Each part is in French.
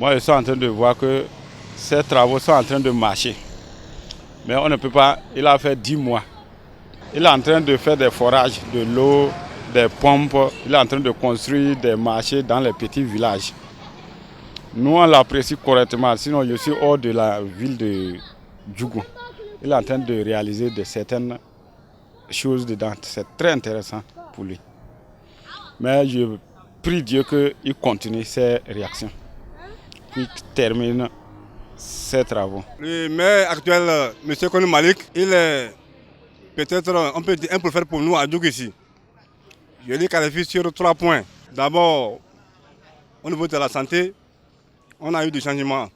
Moi, je suis en train de voir que ces travaux sont en train de marcher. Mais on ne peut pas, il a fait 10 mois. Il est en train de faire des forages, de l'eau, des pompes. Il est en train de construire des marchés dans les petits villages. Nous, on l'apprécie correctement, sinon je suis hors de la ville de Djougou. Il est en train de réaliser certaines choses dedans. C'est très intéressant pour lui. Mais je prie Dieu qu'il continue ses réactions, qu'il termine ses travaux. Le maire actuel, M. Kone Malik, il est peut-être, on peut dire, un prophète pour nous à Djougou ici. Je l'ai qualifié sur 3 points. D'abord, au niveau de la santé, on a eu des changements.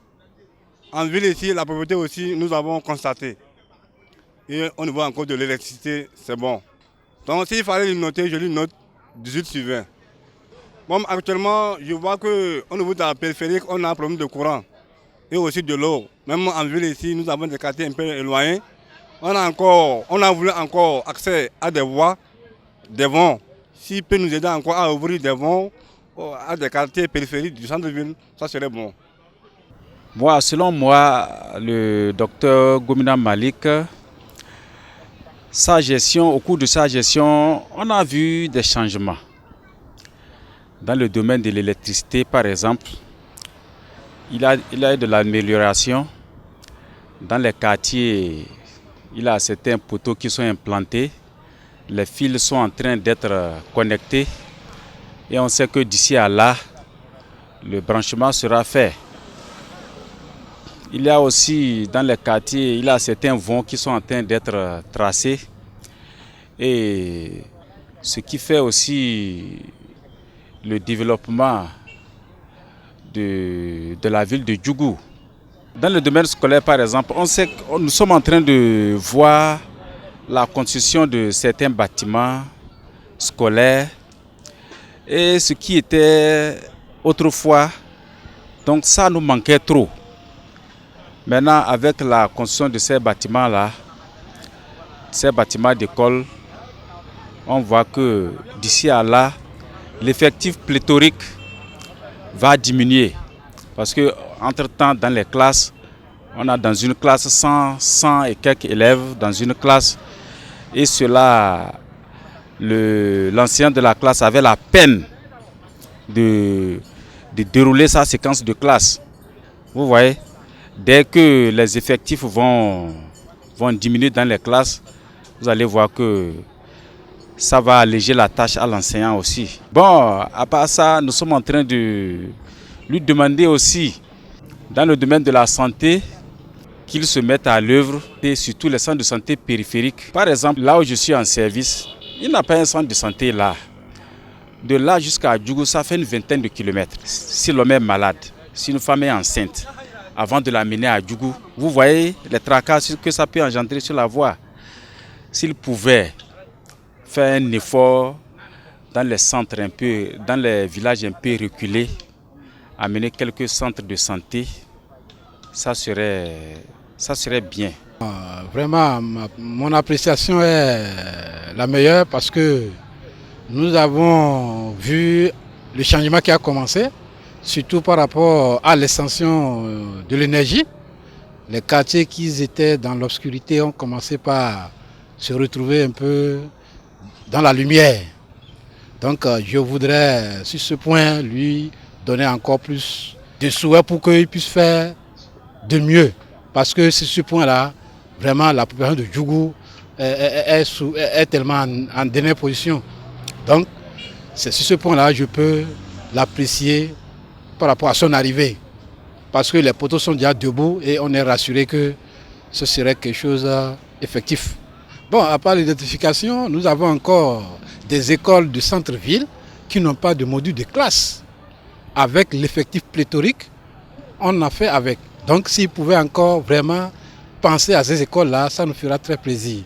En ville ici, la pauvreté aussi, nous avons constaté. Et au niveau encore de l'électricité, c'est bon. Donc s'il fallait le noter, je lui note 18 sur 20. Bon, actuellement, je vois qu'au niveau de la périphérie, on a un problème de courant et aussi de l'eau. Même en ville ici, nous avons des quartiers un peu éloignés. On a voulu encore accès à des voies, des vents. S'il peut nous aider encore à ouvrir des vents à des quartiers périphériques du centre-ville, ça serait bon. Moi, selon moi, le docteur Gomina Malik, au cours de sa gestion, on a vu des changements. Dans le domaine de l'électricité, par exemple, il a eu de l'amélioration. Dans les quartiers, il a certains poteaux qui sont implantés. Les fils sont en train d'être connectés. Et on sait que d'ici à là, le branchement sera fait. Il y a aussi dans les quartiers, il y a certains ponts qui sont en train d'être tracés. Et ce qui fait aussi le développement de la ville de Djougou. Dans le domaine scolaire, par exemple, on sait que nous sommes en train de voir la construction de certains bâtiments scolaires. Et ce qui était autrefois, donc ça nous manquait trop. Maintenant, avec la construction de ces bâtiments-là, ces bâtiments d'école, on voit que d'ici à là, l'effectif pléthorique va diminuer. Parce que entre-temps, dans les classes, on a dans une classe 100 et quelques élèves dans une classe. Et cela, l'ancien de la classe avait la peine de dérouler sa séquence de classe. Vous voyez, dès que les effectifs vont diminuer dans les classes, vous allez voir que ça va alléger la tâche à l'enseignant aussi. Bon, à part ça, nous sommes en train de lui demander aussi, dans le domaine de la santé, qu'il se mette à l'œuvre et surtout les centres de santé périphériques. Par exemple, là où je suis en service, il n'y a pas un centre de santé là. De là jusqu'à Djougou, ça fait une vingtaine de kilomètres. Si l'homme est malade, si une femme est enceinte, avant de l'amener à Djougou, vous voyez les tracas que ça peut engendrer sur la voie. S'il pouvait faire un effort dans les centres dans les villages un peu reculés, amener quelques centres de santé, ça serait bien. Vraiment, mon appréciation est la meilleure parce que nous avons vu le changement qui a commencé, surtout par rapport à l'extension de l'énergie. Les quartiers qui étaient dans l'obscurité ont commencé par se retrouver un peu dans la lumière. Donc je voudrais, sur ce point, lui donner encore plus de souhaits pour qu'il puisse faire de mieux. Parce que sur ce point-là, vraiment la population de Djougou est tellement en dernière position. Donc c'est sur ce point-là que je peux l'apprécier par rapport à son arrivée. Parce que les poteaux sont déjà debout et on est rassuré que ce serait quelque chose d'effectif. Bon, à part l'identification, nous avons encore des écoles de centre-ville qui n'ont pas de module de classe. Avec l'effectif pléthorique, on a fait avec. Donc s'ils pouvaient encore vraiment penser à ces écoles-là, ça nous fera très plaisir.